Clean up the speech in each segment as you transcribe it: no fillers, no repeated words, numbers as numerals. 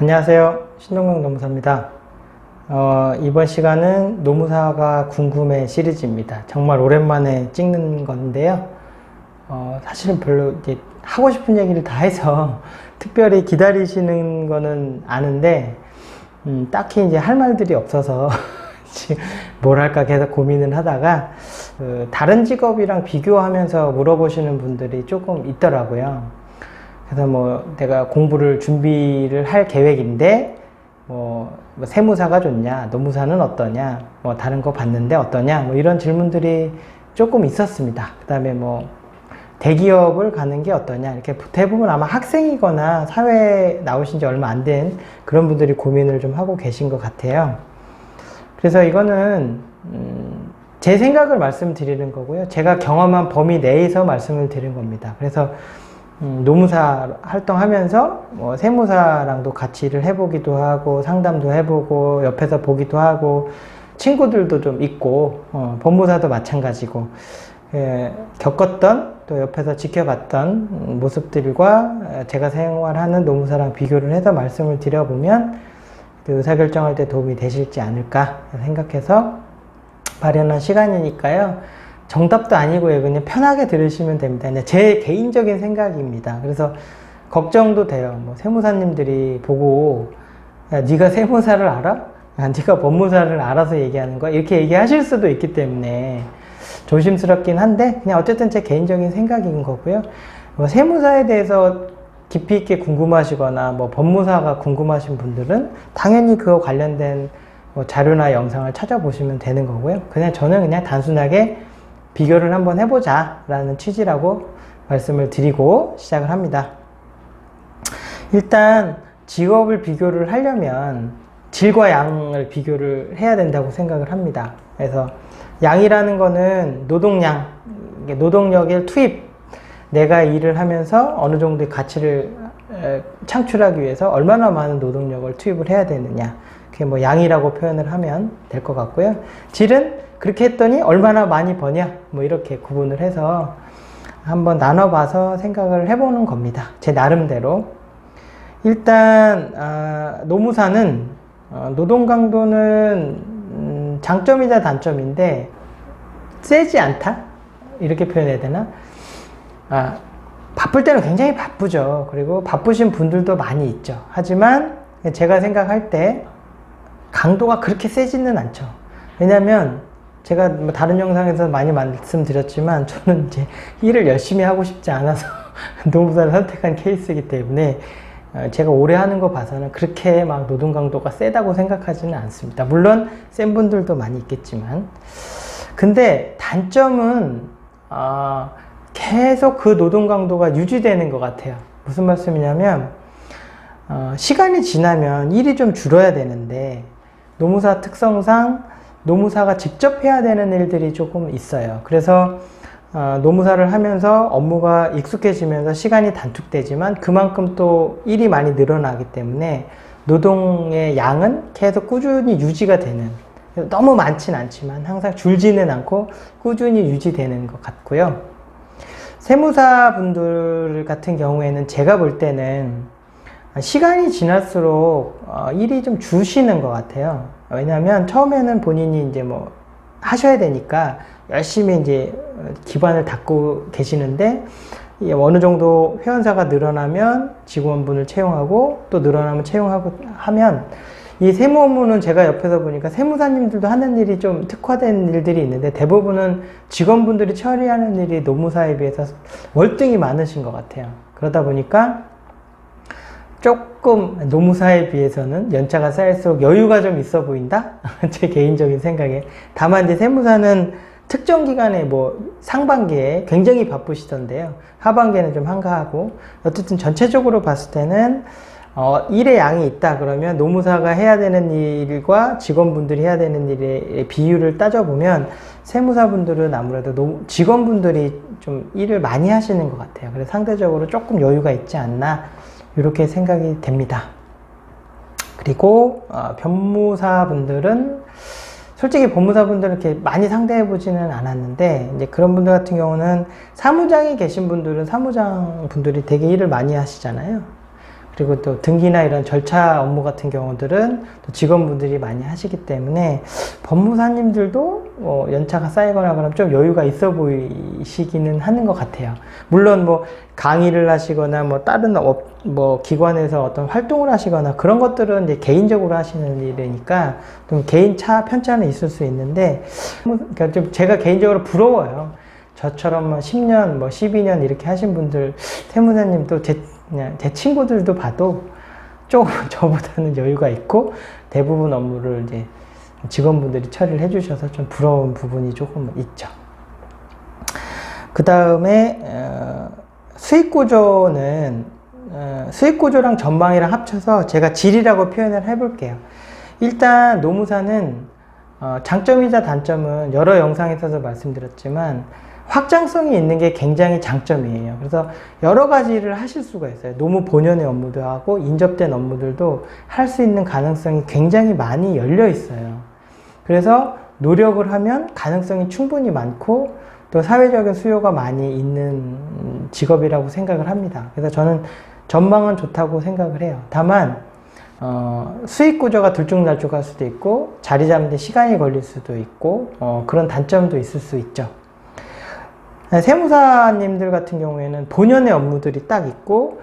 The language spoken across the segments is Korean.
안녕하세요. 신동경 노무사입니다. 이번 시간은 노무사가 궁금해 시리즈입니다. 정말 오랜만에 찍는 건데요. 사실은 별로 이제 하고 싶은 얘기를 다 해서 특별히 기다리시는 거는 아는데, 딱히 이제 할 말들이 없어서 뭘 할까 계속 고민을 하다가, 다른 직업이랑 비교하면서 물어보시는 분들이 조금 있더라고요. 그래서 내가 공부를 준비를 할 계획인데 세무사가 좋냐, 노무사는 어떠냐, 다른 거 봤는데 어떠냐, 이런 질문들이 조금 있었습니다. 그 다음에 대기업을 가는 게 어떠냐, 이렇게 대부분 아마 학생이거나 사회에 나오신 지 얼마 안 된 그런 분들이 고민을 좀 하고 계신 것 같아요. 그래서 이거는 제 생각을 말씀드리는 거고요. 제가 경험한 범위 내에서 말씀을 드린 겁니다. 그래서 노무사 활동하면서 세무사랑도 같이 일을 해보기도 하고 상담도 해보고 옆에서 보기도 하고 친구들도 좀 있고 법무사도 마찬가지고 겪었던 또 옆에서 지켜봤던 모습들과 제가 생활하는 노무사랑 비교를 해서 말씀을 드려보면 그 의사결정할 때 도움이 되실지 않을까 생각해서 마련한 시간이니까요. 정답도 아니고요. 그냥 편하게 들으시면 됩니다. 그냥 제 개인적인 생각입니다. 그래서 걱정도 돼요. 세무사님들이 보고 야, 네가 세무사를 알아? 야, 네가 법무사를 알아서 얘기하는 거야? 이렇게 얘기하실 수도 있기 때문에 조심스럽긴 한데 그냥 어쨌든 제 개인적인 생각인 거고요. 세무사에 대해서 깊이 있게 궁금하시거나 법무사가 궁금하신 분들은 당연히 그거 관련된 자료나 영상을 찾아보시면 되는 거고요. 저는 그냥 단순하게 비교를 한번 해보자 라는 취지라고 말씀을 드리고 시작을 합니다. 일단 직업을 비교를 하려면 질과 양을 비교를 해야 된다고 생각을 합니다. 그래서 양이라는 거는 노동량, 노동력의 투입, 내가 일을 하면서 어느 정도의 가치를 창출하기 위해서 얼마나 많은 노동력을 투입을 해야 되느냐, 그게 양이라고 표현을 하면 될 것 같고요. 질은 그렇게 했더니 얼마나 많이 버냐, 이렇게 구분을 해서 한번 나눠봐서 생각을 해보는 겁니다. 제 나름대로. 일단 노무사는 노동 강도는 장점이자 단점인데 세지 않다? 이렇게 표현해야 되나? 바쁠 때는 굉장히 바쁘죠. 그리고 바쁘신 분들도 많이 있죠. 하지만 제가 생각할 때 강도가 그렇게 세지는 않죠. 왜냐면 제가 다른 영상에서 많이 말씀드렸지만 저는 이제 일을 열심히 하고 싶지 않아서 노무사를 선택한 케이스이기 때문에 제가 오래 하는 거 봐서는 그렇게 노동 강도가 세다고 생각하지는 않습니다. 물론 센 분들도 많이 있겠지만, 근데 단점은 계속 그 노동 강도가 유지되는 것 같아요. 무슨 말씀이냐면 시간이 지나면 일이 좀 줄어야 되는데 노무사 특성상 노무사가 직접 해야 되는 일들이 조금 있어요. 그래서 노무사를 하면서 업무가 익숙해지면서 시간이 단축되지만 그만큼 또 일이 많이 늘어나기 때문에 노동의 양은 계속 꾸준히 유지가 되는, 너무 많지는 않지만 항상 줄지는 않고 꾸준히 유지되는 것 같고요. 세무사 분들 같은 경우에는 제가 볼 때는 시간이 지날수록 일이 좀 주시는 것 같아요. 왜냐하면 처음에는 본인이 이제 하셔야 되니까 열심히 이제 기반을 닦고 계시는데 어느 정도 회원사가 늘어나면 직원분을 채용하고 또 늘어나면 채용하고 하면 이 세무 업무는 제가 옆에서 보니까 세무사님들도 하는 일이 좀 특화된 일들이 있는데 대부분은 직원분들이 처리하는 일이 노무사에 비해서 월등히 많으신 것 같아요. 그러다 보니까 조금 노무사에 비해서는 연차가 쌓일수록 여유가 좀 있어 보인다? 제 개인적인 생각에. 다만 이제 세무사는 특정 기간에 상반기에 굉장히 바쁘시던데요. 하반기에는 좀 한가하고, 어쨌든 전체적으로 봤을 때는 일의 양이 있다 그러면 노무사가 해야 되는 일과 직원분들이 해야 되는 일의 비율을 따져보면 세무사분들은 아무래도 직원분들이 좀 일을 많이 하시는 것 같아요. 그래서 상대적으로 조금 여유가 있지 않나 이렇게 생각이 됩니다. 그리고 변무사분들은 솔직히 법무사분들은 이렇게 많이 상대해보지는 않았는데 이제 그런 분들 같은 경우는 사무장에 계신 분들은 사무장 분들이 되게 일을 많이 하시잖아요. 그리고 또 등기나 이런 절차 업무 같은 경우들은 또 직원분들이 많이 하시기 때문에 법무사님들도 연차가 쌓이거나 그러면 좀 여유가 있어 보이시기는 하는 것 같아요. 물론 뭐 강의를 하시거나 뭐 다른 뭐 기관에서 어떤 활동을 하시거나 그런 것들은 이제 개인적으로 하시는 일이니까 좀 개인 편차는 있을 수 있는데, 그러니까 좀 제가 개인적으로 부러워요. 저처럼 뭐 10년, 뭐 12년 이렇게 하신 분들, 세무사님도 제 친구들도 봐도 조금 저보다는 여유가 있고 대부분 업무를 이제 직원분들이 처리를 해주셔서 좀 부러운 부분이 조금 있죠. 그 다음에 수익구조는 수익구조랑 전망이랑 합쳐서 제가 질이라고 표현을 해볼게요. 일단 노무사는 장점이자 단점은 여러 영상에서도 말씀드렸지만 확장성이 있는 게 굉장히 장점이에요. 그래서 여러 가지를 하실 수가 있어요. 노무 본연의 업무도 하고 인접된 업무들도 할 수 있는 가능성이 굉장히 많이 열려 있어요. 그래서 노력을 하면 가능성이 충분히 많고 또 사회적인 수요가 많이 있는 직업이라고 생각을 합니다. 그래서 저는 전망은 좋다고 생각을 해요. 다만 수익 구조가 들쭉날쭉할 수도 있고 자리 잡는 데 시간이 걸릴 수도 있고 그런 단점도 있을 수 있죠. 세무사님들 같은 경우에는 본연의 업무들이 딱 있고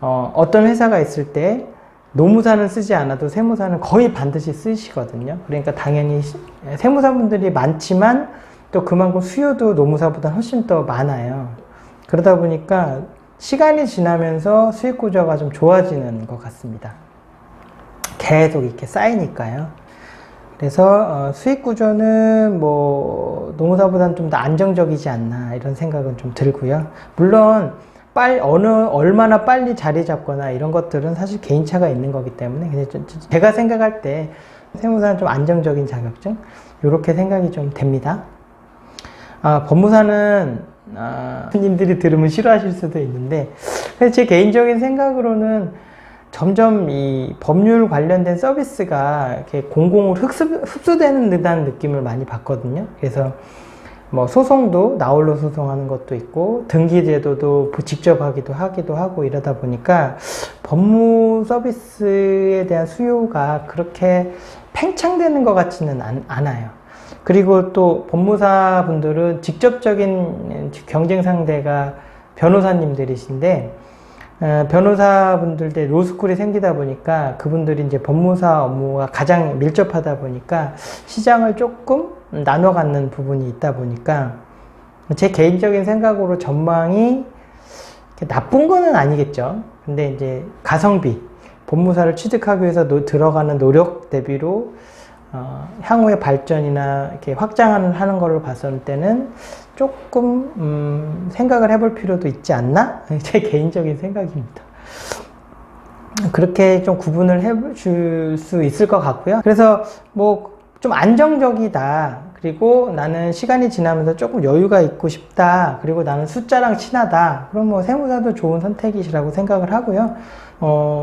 어떤 회사가 있을 때 노무사는 쓰지 않아도 세무사는 거의 반드시 쓰시거든요. 그러니까 당연히 세무사분들이 많지만 또 그만큼 수요도 노무사보다 훨씬 더 많아요. 그러다 보니까 시간이 지나면서 수익 구조가 좀 좋아지는 것 같습니다. 계속 이렇게 쌓이니까요. 그래서 수익 구조는 뭐 노무사보다는 좀 더 안정적이지 않나 이런 생각은 좀 들고요. 물론 얼마나 빨리 자리 잡거나 이런 것들은 사실 개인차가 있는 거기 때문에 제가 생각할 때 세무사는 좀 안정적인 자격증 이렇게 생각이 좀 됩니다. 법무사는 님들이 들으면 싫어하실 수도 있는데 제 개인적인 생각으로는 점점 이 법률 관련된 서비스가 이렇게 공공으로 흡수되는 듯한 느낌을 많이 받거든요. 그래서 뭐 소송도 나홀로 소송하는 것도 있고 등기제도도 직접 하기도 하고 이러다 보니까 법무 서비스에 대한 수요가 그렇게 팽창되는 것 같지는 않아요. 그리고 또 법무사 분들은 직접적인 경쟁 상대가 변호사님들이신데 변호사분들 때 로스쿨이 생기다 보니까 그분들이 이제 법무사 업무가 가장 밀접하다 보니까 시장을 조금 나눠 갖는 부분이 있다 보니까 제 개인적인 생각으로 전망이 나쁜 거는 아니겠죠. 근데 이제 가성비, 법무사를 취득하기 위해서 들어가는 노력 대비로 향후의 발전이나 이렇게 확장하는 거를 봤을 때는 조금 생각을 해볼 필요도 있지 않나? 제 개인적인 생각입니다. 그렇게 좀 구분을 해줄 수 있을 것 같고요. 그래서 뭐 좀 안정적이다. 그리고 나는 시간이 지나면서 조금 여유가 있고 싶다. 그리고 나는 숫자랑 친하다. 그럼 뭐 세무사도 좋은 선택이시라고 생각을 하고요.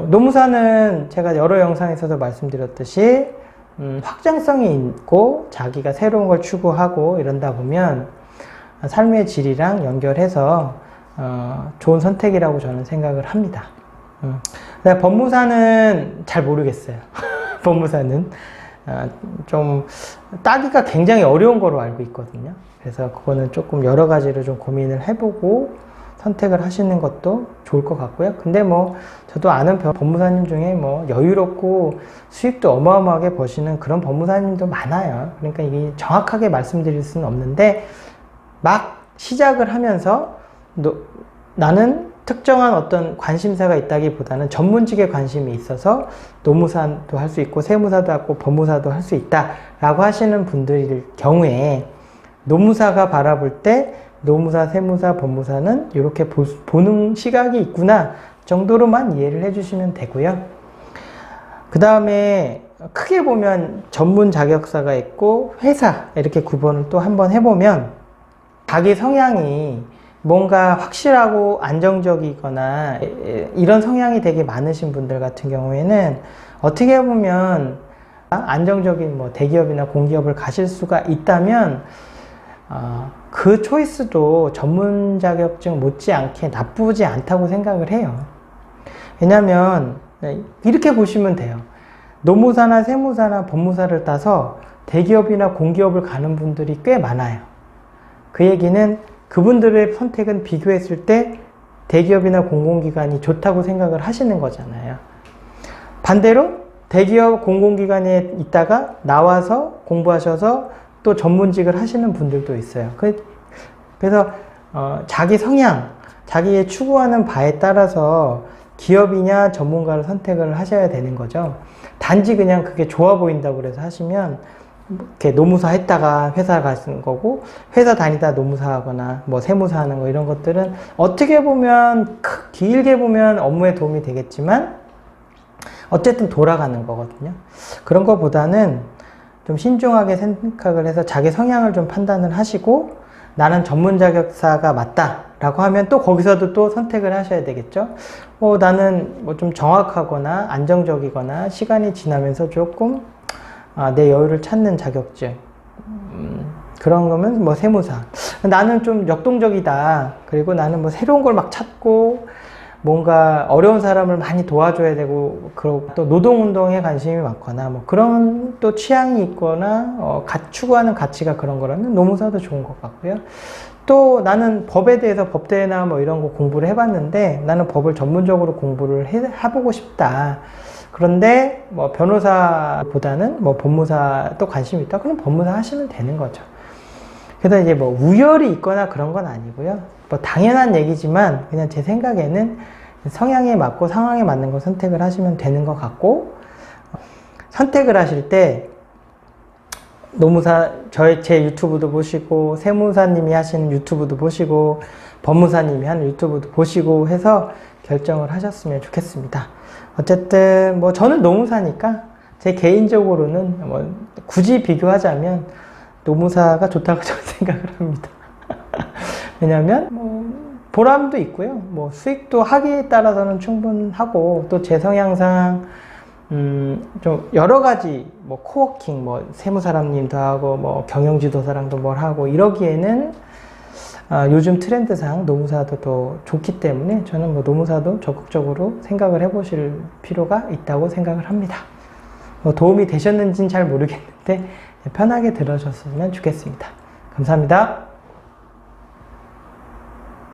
노무사는 제가 여러 영상에서도 말씀드렸듯이 확장성이 있고 자기가 새로운 걸 추구하고 이런다 보면 삶의 질이랑 연결해서 좋은 선택이라고 저는 생각을 합니다. 법무사는 잘 모르겠어요. 법무사는 좀 따기가 굉장히 어려운 거로 알고 있거든요. 그래서 그거는 조금 여러 가지로 좀 고민을 해보고 선택을 하시는 것도 좋을 것 같고요. 근데 뭐 저도 아는 법무사님 중에 뭐 여유롭고 수익도 어마어마하게 버시는 그런 법무사님도 많아요. 그러니까 이게 정확하게 말씀드릴 수는 없는데 막 시작을 하면서 나는 특정한 어떤 관심사가 있다기보다는 전문직에 관심이 있어서 노무사도 할 수 있고 세무사도 하고 법무사도 할 수 있다라고 하시는 분들일 경우에 노무사가 바라볼 때 노무사, 세무사, 법무사는 이렇게 보는 시각이 있구나 정도로만 이해를 해주시면 되고요. 그 다음에 크게 보면 전문 자격사가 있고 회사 이렇게 구분을 또 한번 해보면 자기 성향이 뭔가 확실하고 안정적이거나 이런 성향이 되게 많으신 분들 같은 경우에는 어떻게 보면 안정적인 뭐 대기업이나 공기업을 가실 수가 있다면 그 초이스도 전문 자격증 못지않게 나쁘지 않다고 생각을 해요. 왜냐면 이렇게 보시면 돼요. 노무사나 세무사나 법무사를 따서 대기업이나 공기업을 가는 분들이 꽤 많아요. 그 얘기는 그분들의 선택은 비교했을 때 대기업이나 공공기관이 좋다고 생각을 하시는 거잖아요. 반대로 대기업 공공기관에 있다가 나와서 공부하셔서 또 전문직을 하시는 분들도 있어요. 그래서 자기 성향, 자기의 추구하는 바에 따라서 기업이냐 전문가를 선택을 하셔야 되는 거죠. 단지 그냥 그게 좋아 보인다고 그래서 하시면 이렇게 노무사 했다가 회사 가시는 거고, 회사 다니다 노무사 하거나 뭐 세무사 하는 거, 이런 것들은 어떻게 보면 길게 보면 업무에 도움이 되겠지만 어쨌든 돌아가는 거거든요. 그런 거보다는 좀 신중하게 생각을 해서 자기 성향을 좀 판단을 하시고, 나는 전문 자격사가 맞다 라고 하면 또 거기서도 또 선택을 하셔야 되겠죠. 나는 뭐 좀 정확하거나 안정적이거나 시간이 지나면서 조금 내 여유를 찾는 자격증, 그런 거면 뭐 세무사. 나는 좀 역동적이다, 그리고 나는 뭐 새로운 걸 막 찾고 뭔가 어려운 사람을 많이 도와줘야 되고, 그리고 또 노동운동에 관심이 많거나 뭐 그런 또 취향이 있거나 추구하는 가치가 그런 거라면 노무사도 좋은 것 같고요. 또 나는 법에 대해서 법대나 뭐 이런 거 공부를 해봤는데 나는 법을 전문적으로 공부를 해보고 싶다. 그런데 뭐 변호사보다는 뭐 법무사 또 관심이 있다. 그럼 법무사 하시면 되는 거죠. 그래서 이제 뭐 우열이 있거나 그런 건 아니고요. 뭐 당연한 얘기지만 그냥 제 생각에는 성향에 맞고 상황에 맞는 거 선택을 하시면 되는 것 같고, 선택을 하실 때 노무사, 제 유튜브도 보시고, 세무사님이 하시는 유튜브도 보시고, 법무사님이 하는 유튜브도 보시고 해서 결정을 하셨으면 좋겠습니다. 어쨌든 뭐 저는 노무사니까 제 개인적으로는 뭐 굳이 비교하자면 노무사가 좋다고 저는 생각을 합니다. 왜냐면 뭐 보람도 있고요. 뭐 수익도 하기에 따라서는 충분하고, 또 제 성향상 좀 여러 가지 뭐 코워킹, 뭐 세무사람님도 하고 뭐 경영지도사랑도 뭘 하고 이러기에는 요즘 트렌드상 노무사도 더 좋기 때문에 저는 뭐 노무사도 적극적으로 생각을 해보실 필요가 있다고 생각을 합니다. 뭐 도움이 되셨는지는 잘 모르겠는데 편하게 들으셨으면 좋겠습니다. 감사합니다.